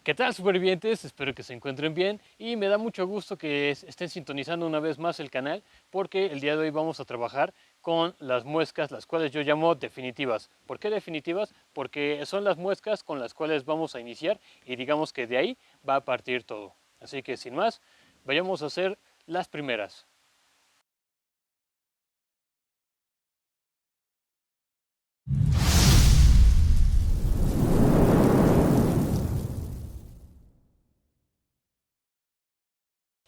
¿Qué tal, supervivientes? Espero que se encuentren bien y me da mucho gusto que estén sintonizando una vez más el canal porque el día de hoy vamos a trabajar con las muescas, las cuales yo llamo definitivas. ¿Por qué definitivas? Porque son las muescas con las cuales vamos a iniciar y digamos que de ahí va a partir todo. Así que sin más, vayamos a hacer las primeras.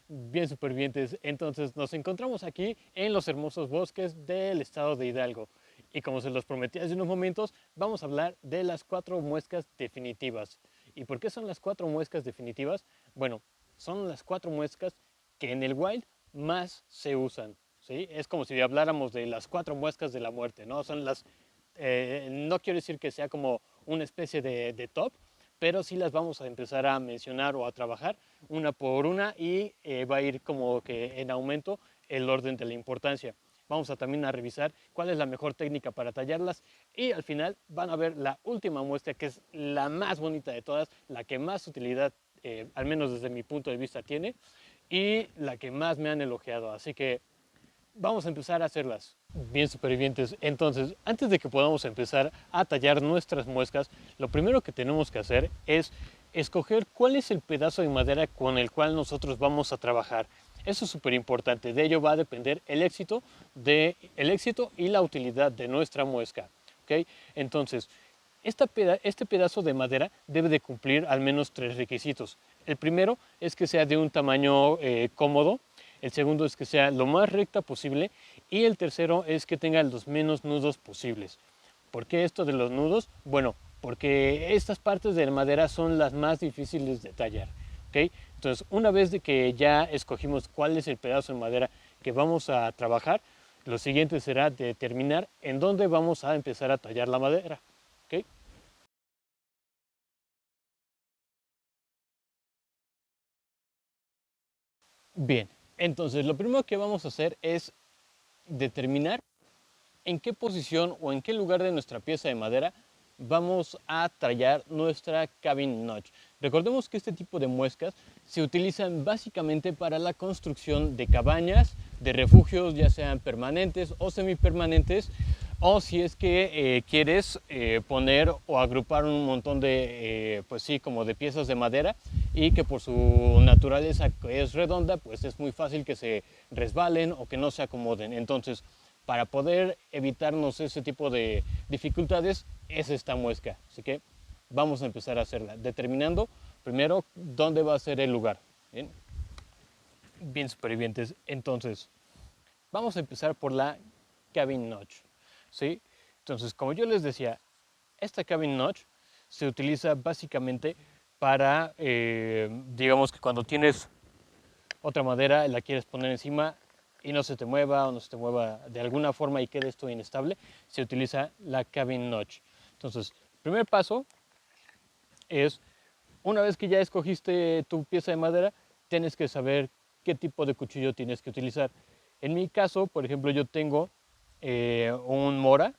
Bien, supervivientes, entonces nos encontramos aquí en los hermosos bosques del estado de Hidalgo. Y como se los prometí hace unos momentos, vamos a hablar de las 4 muescas definitivas. ¿Y por qué son las 4 muescas definitivas? Bueno, son las 4 muescas que en el wild más se usan. ¿Sí? Es como si habláramos de las 4 muescas de la muerte, ¿no? Son las, no quiero decir que sea como una especie de top, pero sí las vamos a empezar a mencionar o a trabajar una por una y va a ir como que en aumento el orden de la importancia. Vamos a también a revisar cuál es la mejor técnica para tallarlas y al final van a ver la última muestra, que es la más bonita de todas, la que más utilidad, al menos desde mi punto de vista, tiene y la que más me han elogiado. Así que vamos a empezar a hacerlas. Bien, supervivientes, entonces antes de que podamos empezar a tallar nuestras muescas, lo primero que tenemos que hacer es escoger cuál es el pedazo de madera con el cual nosotros vamos a trabajar. Eso es súper importante, de ello va a depender el éxito y la utilidad de nuestra muesca. ¿Okay? Entonces, este pedazo de madera debe de cumplir al menos 3 requisitos. El primero es que sea de un tamaño cómodo, el segundo es que sea lo más recta posible y el tercero es que tenga los menos nudos posibles. ¿Por qué esto de los nudos? Bueno, porque estas partes de la madera son las más difíciles de tallar. ¿Okay? Entonces, una vez de que ya escogimos cuál es el pedazo de madera que vamos a trabajar, lo siguiente será determinar en dónde vamos a empezar a tallar la madera. ¿Okay? Bien, entonces lo primero que vamos a hacer es determinar en qué posición o en qué lugar de nuestra pieza de madera vamos a tallar nuestra cabin notch. Recordemos que este tipo de muescas se utilizan básicamente para la construcción de cabañas, de refugios, ya sean permanentes o semipermanentes, o si es que quieres poner o agrupar un montón de, pues sí, como de piezas de madera y que por su naturaleza que es redonda, pues es muy fácil que se resbalen o que no se acomoden. Entonces, para poder evitarnos ese tipo de dificultades es esta muesca. Así que vamos a empezar a hacerla, determinando primero dónde va a ser el lugar. Bien, bien, supervivientes. Entonces, vamos a empezar por la cabin notch. ¿Sí? Entonces, como yo les decía, esta cabin notch se utiliza básicamente para, digamos que cuando tienes otra madera, la quieres poner encima y no se te mueva o no se te mueva de alguna forma y quede esto inestable, se utiliza la cabin notch. Entonces, el primer paso es, una vez que ya escogiste tu pieza de madera, tienes que saber qué tipo de cuchillo tienes que utilizar. En mi caso, por ejemplo, yo tengo un Mora,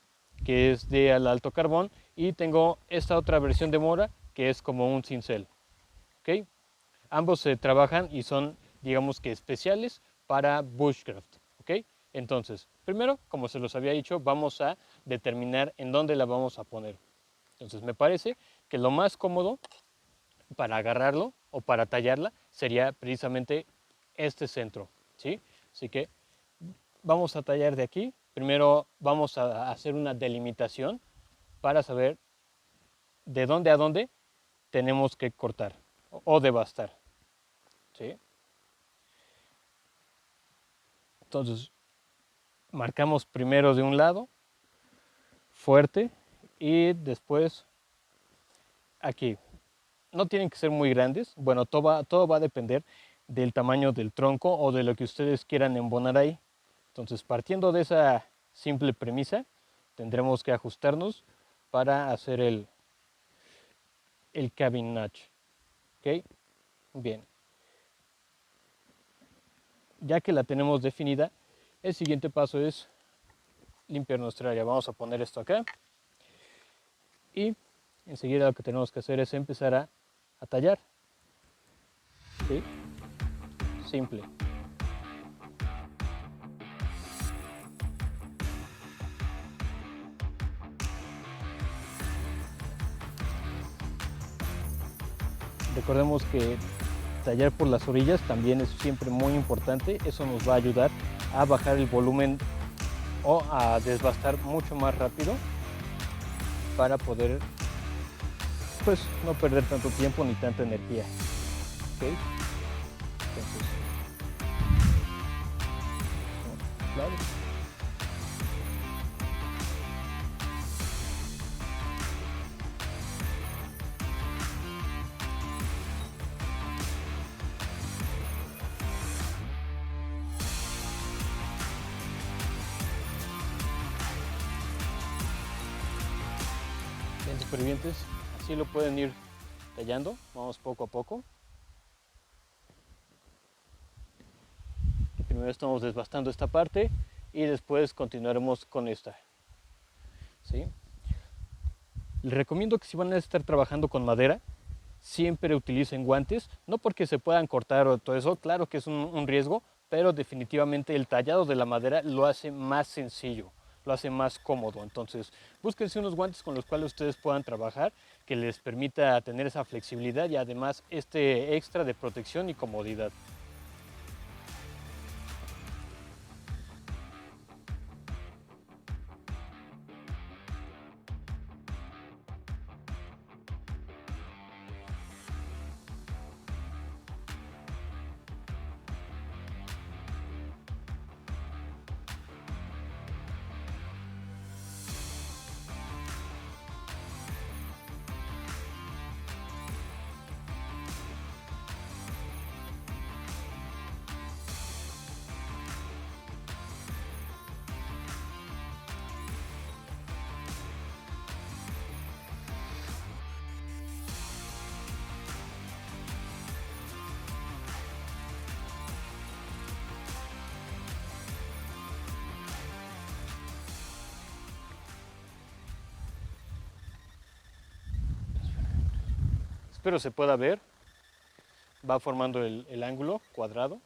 que es de al alto carbón, y tengo esta otra versión de Mora, que es como un cincel. ¿Okay? Ambos se trabajan y son, digamos que especiales para bushcraft. ¿Okay? Entonces, primero, como se los había dicho, vamos a determinar en dónde la vamos a poner. Entonces, me parece que lo más cómodo para agarrarlo o para tallarla sería precisamente este centro. ¿Sí? Así que vamos a tallar de aquí. Primero vamos a hacer una delimitación para saber de dónde a dónde tenemos que cortar o devastar. ¿Sí? Entonces, marcamos primero de un lado, fuerte, y después aquí. No tienen que ser muy grandes. Bueno, todo va a depender del tamaño del tronco o de lo que ustedes quieran embonar ahí. Entonces, partiendo de esa simple premisa, tendremos que ajustarnos para hacer el cabin notch. ¿Ok? Bien. Ya que la tenemos definida, el siguiente paso es limpiar nuestra área. Vamos a poner esto acá y enseguida lo que tenemos que hacer es empezar a a tallar. ¿Sí? Simple. Recordemos que tallar por las orillas también es siempre muy importante. Eso nos va a ayudar a bajar el volumen o a desbastar mucho más rápido para poder pues no perder tanto tiempo ni tanta energía. ¿Okay? Entonces, claro. Bien, supervivientes, así lo pueden ir tallando. Vamos poco a poco. Primero estamos desbastando esta parte y después continuaremos con esta. ¿Sí? Les recomiendo que si van a estar trabajando con madera, siempre utilicen guantes, no porque se puedan cortar o todo eso, claro que es un riesgo, pero definitivamente el tallado de la madera lo hace más sencillo, lo hace más cómodo. Entonces, búsquense unos guantes con los cuales ustedes puedan trabajar, que les permita tener esa flexibilidad y además este extra de protección y comodidad. Espero se pueda ver, va formando el ángulo cuadrado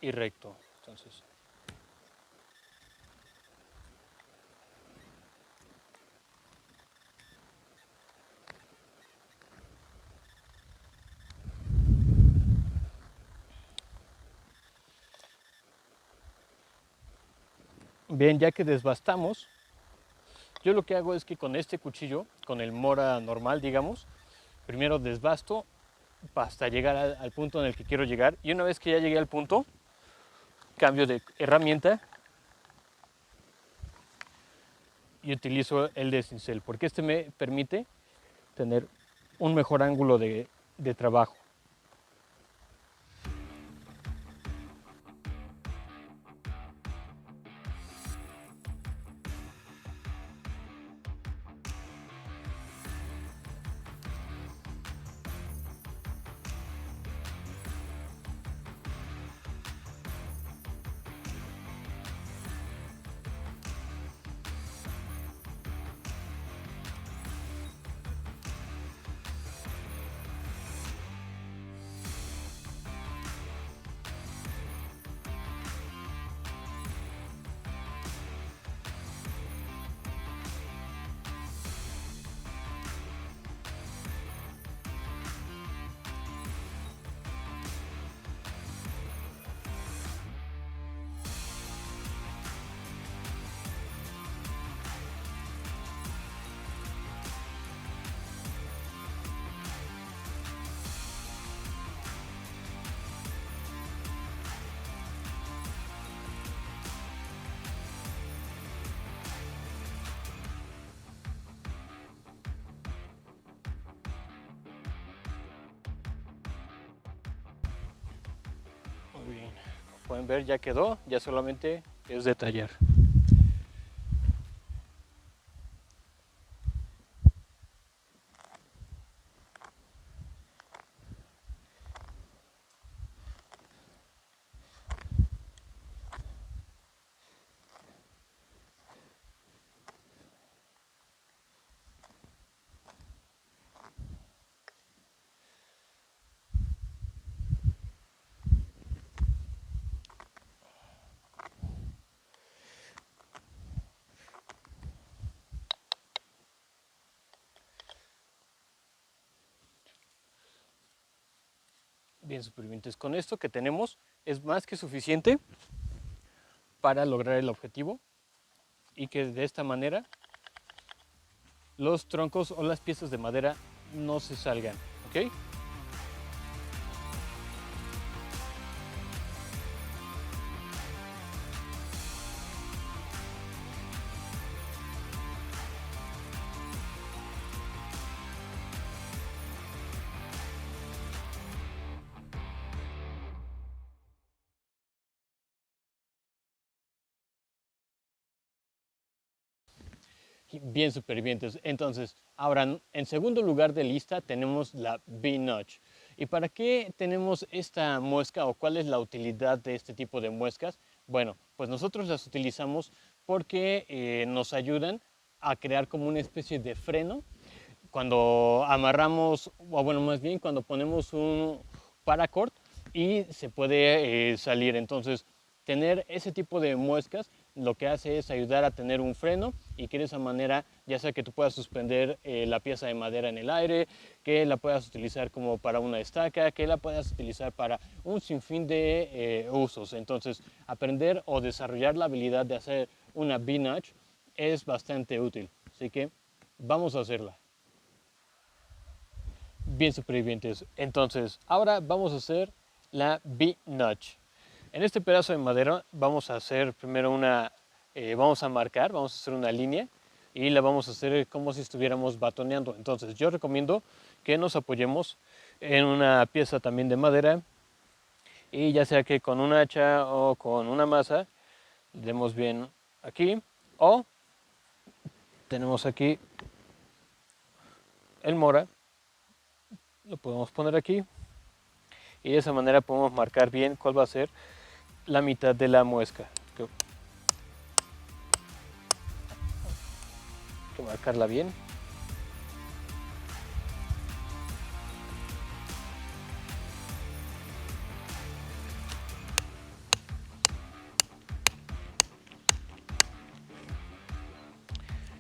y recto. Entonces, bien, ya que desbastamos, yo lo que hago es que con este cuchillo, con el Mora normal, digamos, primero desbasto hasta llegar al punto en el que quiero llegar, y una vez que ya llegué al punto, cambio de herramienta y utilizo el de cincel, porque este me permite tener un mejor ángulo de trabajo. Muy bien, como pueden ver ya quedó, ya solamente es detallar. Bien, supervivientes, con esto que tenemos es más que suficiente para lograr el objetivo y que de esta manera los troncos o las piezas de madera no se salgan, ¿ok? Bien, supervivientes. Entonces, ahora en segundo lugar de lista tenemos la B-Notch. ¿Y para qué tenemos esta muesca o cuál es la utilidad de este tipo de muescas? Bueno, pues nosotros las utilizamos porque nos ayudan a crear como una especie de freno cuando amarramos, o bueno, más bien cuando ponemos un paracord y se puede salir. Entonces, tener ese tipo de muescas lo que hace es ayudar a tener un freno y que de esa manera, ya sea que tú puedas suspender la pieza de madera en el aire, que la puedas utilizar como para una estaca, que la puedas utilizar para un sinfín de usos. Entonces, aprender o desarrollar la habilidad de hacer una V-notch es bastante útil. Así que vamos a hacerla. Bien, supervivientes. Entonces, ahora vamos a hacer la V-notch. En este pedazo de madera vamos a hacer primero vamos a marcar, vamos a hacer una línea y la vamos a hacer como si estuviéramos batoneando. Entonces, yo recomiendo que nos apoyemos en una pieza también de madera y ya sea que con un hacha o con una masa, demos bien aquí o tenemos aquí el mora, lo podemos poner aquí y de esa manera podemos marcar bien cuál va a ser la mitad de la muesca. Hay que marcarla bien.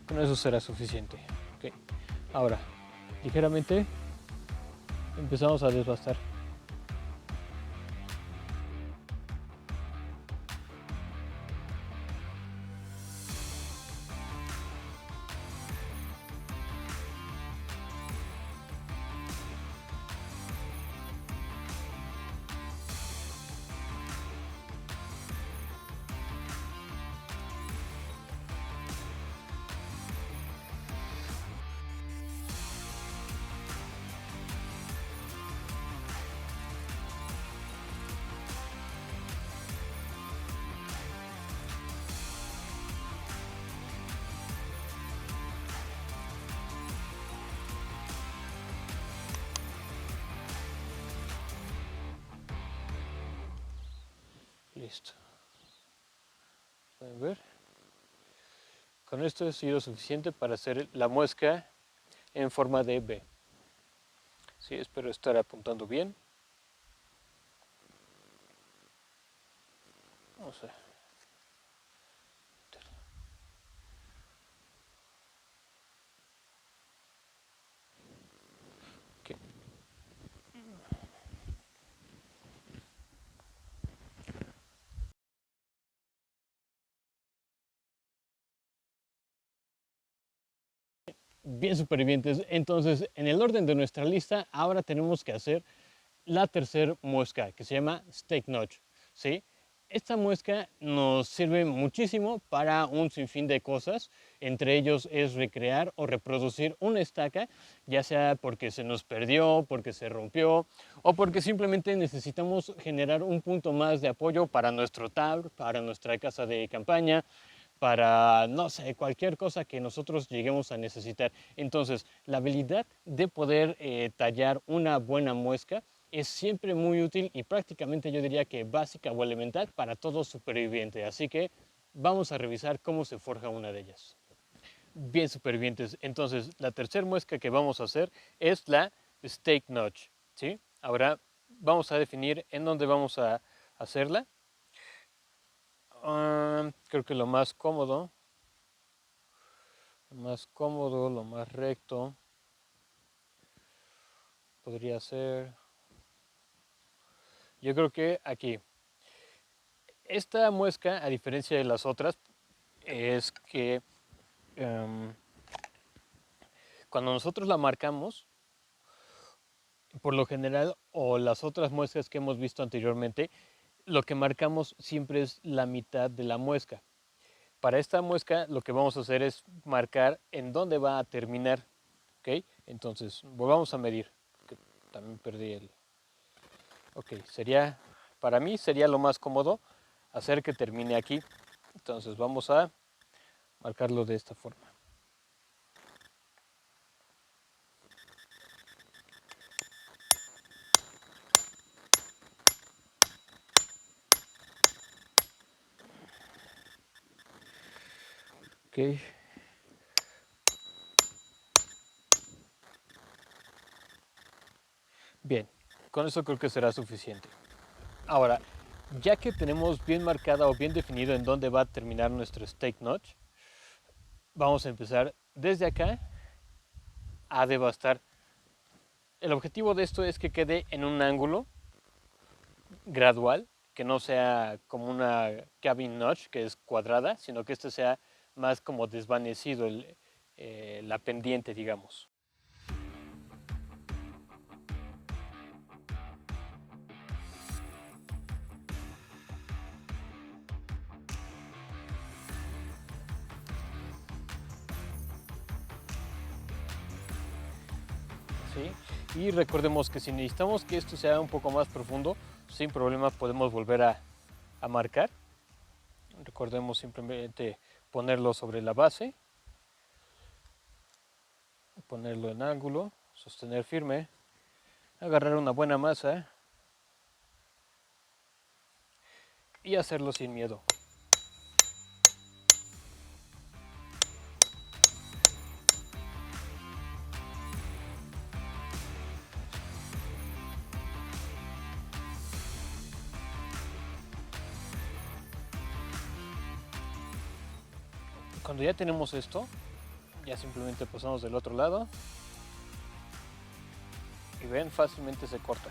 Con eso será suficiente. Okay. Ahora, ligeramente empezamos a desbastar. Listo. Pueden ver. Con esto ha sido suficiente para hacer la muesca en forma de V. Sí, espero estar apuntando bien. Vamos a ver. Okay. Bien, supervivientes. Entonces, en el orden de nuestra lista, ahora tenemos que hacer la tercera muesca, que se llama Stake Notch. ¿Sí? Esta muesca nos sirve muchísimo para un sinfín de cosas, entre ellos es recrear o reproducir una estaca, ya sea porque se nos perdió, porque se rompió o porque simplemente necesitamos generar un punto más de apoyo para nuestro tab, para nuestra casa de campaña, para, no sé, cualquier cosa que nosotros lleguemos a necesitar. Entonces, la habilidad de poder tallar una buena muesca es siempre muy útil y prácticamente yo diría que básica o elemental para todo superviviente. Así que vamos a revisar cómo se forja una de ellas. Bien, supervivientes, entonces la tercera muesca que vamos a hacer es la Stake Notch. ¿Sí? Ahora vamos a definir en dónde vamos a hacerla. Creo que lo más cómodo, lo más recto podría ser Yo creo que aquí. Esta muesca, a diferencia de las otras, es que em, cuando nosotros la marcamos, por lo general, o las otras muescas que hemos visto anteriormente, lo que marcamos siempre es la mitad de la muesca. Para esta muesca lo que vamos a hacer es marcar en dónde va a terminar. ¿Ok? Entonces, volvamos a medir. Que también perdí el... Ok, para mí sería lo más cómodo hacer que termine aquí. Entonces vamos a marcarlo de esta forma. Ok. Bien, con eso creo que será suficiente. Ahora, ya que tenemos bien marcada o bien definido en dónde va a terminar nuestro stake notch, vamos a empezar desde acá a devastar. El objetivo de esto es que quede en un ángulo gradual, que no sea como una cabin notch, que es cuadrada, sino que este sea más como desvanecido la pendiente, digamos. ¿Sí? Y recordemos que si necesitamos que esto sea un poco más profundo, sin problema podemos volver a marcar. Recordemos simplemente ponerlo sobre la base, ponerlo en ángulo, sostener firme, agarrar una buena masa y hacerlo sin miedo. Cuando ya tenemos esto, ya simplemente pasamos del otro lado y ven, fácilmente se corta.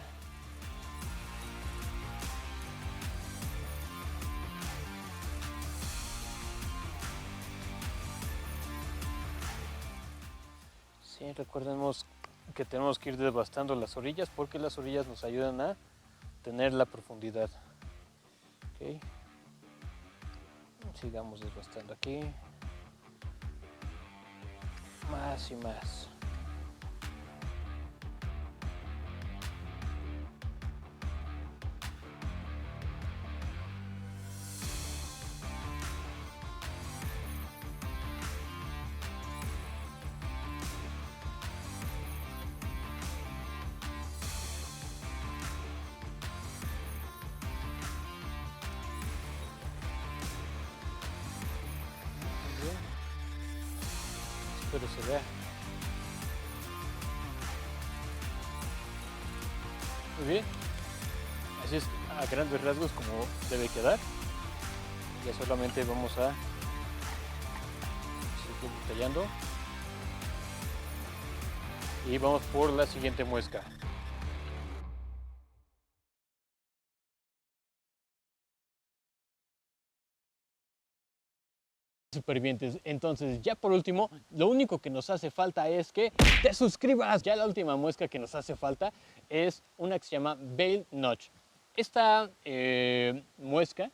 Sí, recordemos que tenemos que ir devastando las orillas porque las orillas nos ayudan a tener la profundidad. Okay. Sigamos devastando aquí. Más y más. Bien. Espero se vea. Muy bien. Así es a grandes rasgos como debe quedar. Ya solamente vamos a seguir detallando. Y vamos por la siguiente muesca. Supervivientes. Entonces, ya por último, lo único que nos hace falta es que te suscribas. Ya la última muesca que nos hace falta es una que se llama Veil Notch. Esta muesca,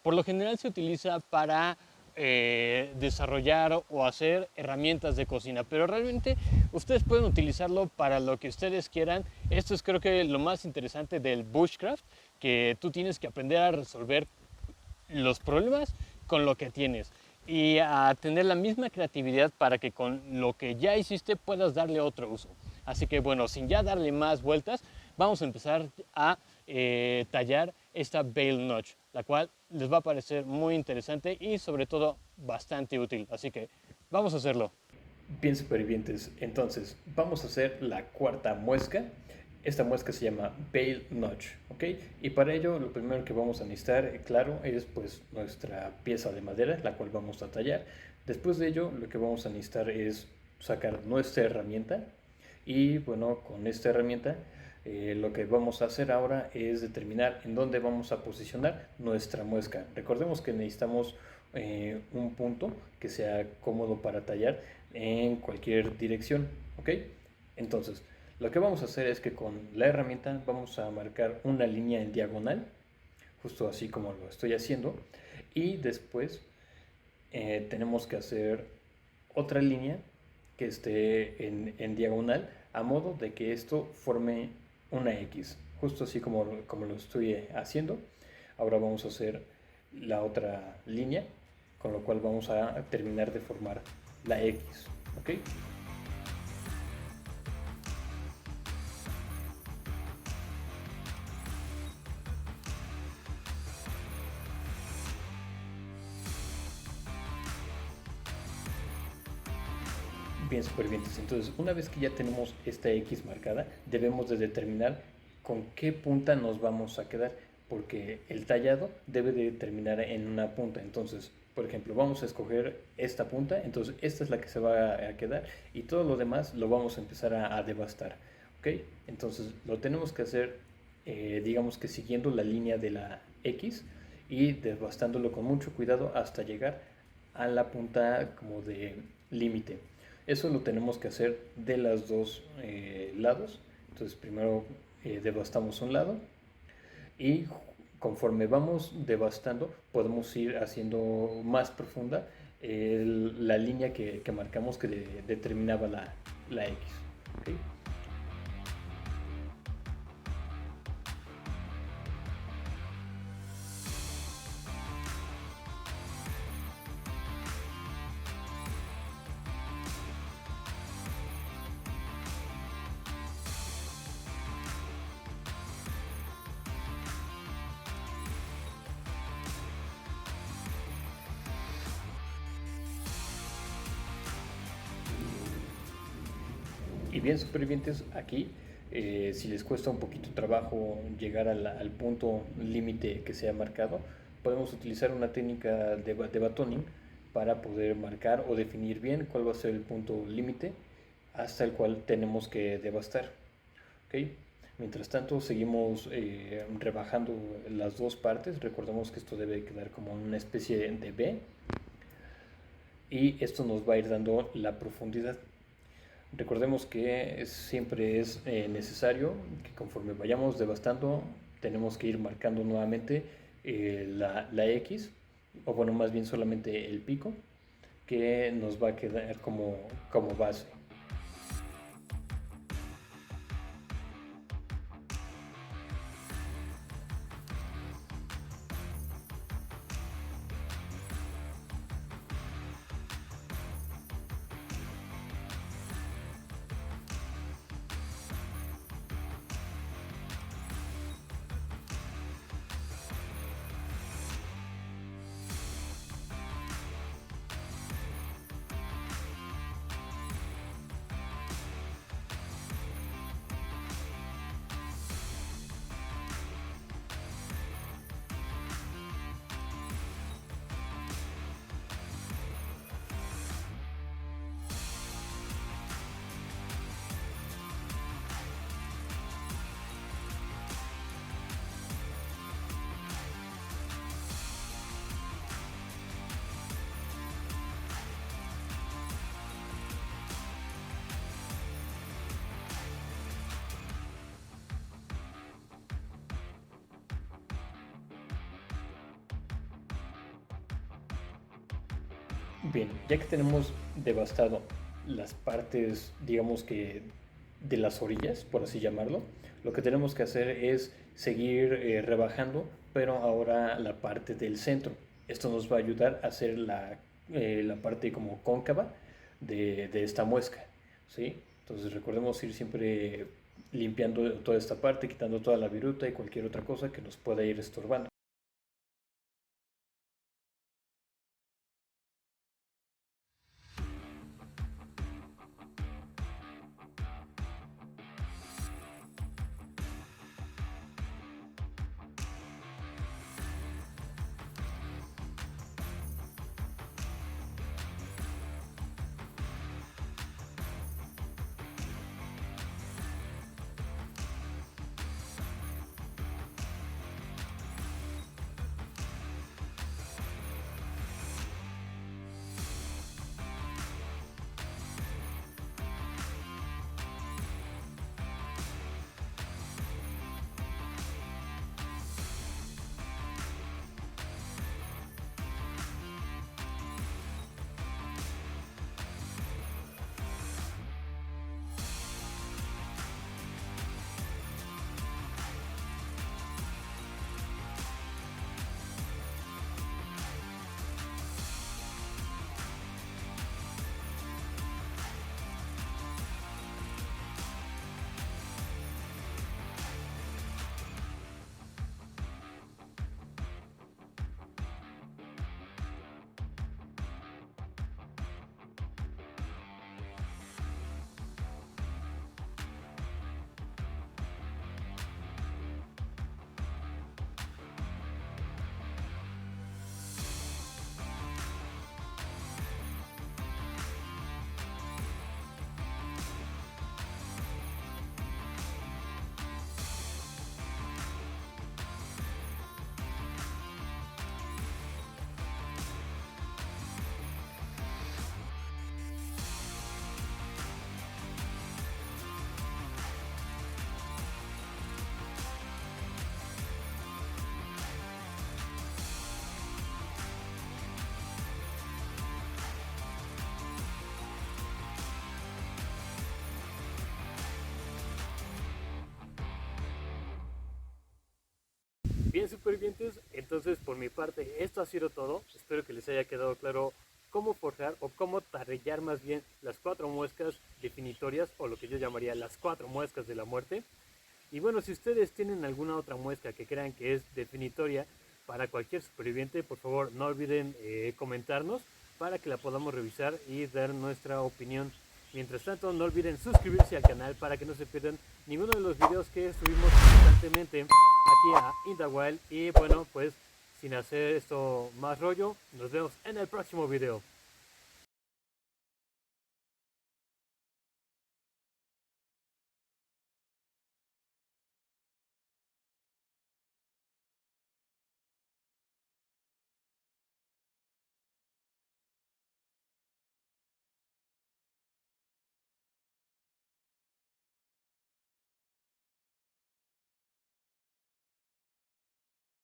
por lo general, se utiliza para desarrollar o hacer herramientas de cocina, pero realmente ustedes pueden utilizarlo para lo que ustedes quieran. Esto es creo que lo más interesante del bushcraft, que tú tienes que aprender a resolver los problemas con lo que tienes y a tener la misma creatividad para que con lo que ya hiciste puedas darle otro uso. Así que bueno, sin ya darle más vueltas, vamos a empezar a tallar esta Veil Notch, la cual les va a parecer muy interesante y sobre todo bastante útil. Así que vamos a hacerlo. Bien, supervivientes, entonces vamos a hacer la cuarta muesca. Esta muesca se llama Veil Notch, ¿ok? Y para ello lo primero que vamos a necesitar, claro, es pues nuestra pieza de madera, la cual vamos a tallar. Después de ello, lo que vamos a necesitar es sacar nuestra herramienta y bueno, con esta herramienta Lo que vamos a hacer ahora es determinar en dónde vamos a posicionar nuestra muesca. Recordemos que necesitamos un punto que sea cómodo para tallar en cualquier dirección, ¿ok? Entonces, lo que vamos a hacer es que con la herramienta vamos a marcar una línea en diagonal, justo así como lo estoy haciendo, y después tenemos que hacer otra línea que esté en diagonal a modo de que esto forme una X, justo así como lo estoy haciendo. Ahora vamos a hacer la otra línea, con lo cual vamos a terminar de formar la X, ¿ok? Bien, supervivientes. Entonces, una vez que ya tenemos esta X marcada, debemos de determinar con qué punta nos vamos a quedar, porque el tallado debe de terminar en una punta. Entonces, por ejemplo, vamos a escoger esta punta, entonces esta es la que se va a quedar y todo lo demás lo vamos a empezar a devastar. ¿Ok? Entonces, lo tenemos que hacer, digamos que siguiendo la línea de la X y devastándolo con mucho cuidado hasta llegar a la punta como de límite. Eso lo tenemos que hacer de los dos lados. Entonces primero devastamos un lado y conforme vamos devastando podemos ir haciendo más profunda la línea que marcamos que determinaba la X. ¿Okay? Y bien, supervivientes, aquí, si les cuesta un poquito trabajo llegar al punto límite que se ha marcado, podemos utilizar una técnica de batoning para poder marcar o definir bien cuál va a ser el punto límite hasta el cual tenemos que devastar. ¿Ok? Mientras tanto, seguimos rebajando las dos partes. Recordemos que esto debe quedar como una especie de B y esto nos va a ir dando la profundidad. Recordemos que siempre es necesario que conforme vayamos devastando, tenemos que ir marcando nuevamente la X, o bueno, más bien solamente el pico, que nos va a quedar como base. Bien, ya que tenemos devastado las partes, digamos que de las orillas, por así llamarlo, lo que tenemos que hacer es seguir rebajando, pero ahora la parte del centro. Esto nos va a ayudar a hacer la parte como cóncava de esta muesca, ¿sí? Entonces recordemos ir siempre limpiando toda esta parte, quitando toda la viruta y cualquier otra cosa que nos pueda ir estorbando. Bien, supervivientes, entonces por mi parte esto ha sido todo. Espero que les haya quedado claro cómo forjar o cómo tarellar más bien las 4 muescas definitorias, o lo que yo llamaría las 4 muescas de la muerte. Y bueno, si ustedes tienen alguna otra muesca que crean que es definitoria para cualquier superviviente, por favor no olviden comentarnos para que la podamos revisar y dar nuestra opinión. Mientras tanto, no olviden suscribirse al canal para que no se pierdan ninguno de los videos que subimos constantemente aquí a In The Wild. Y bueno, pues sin hacer esto más rollo, nos vemos en el próximo video.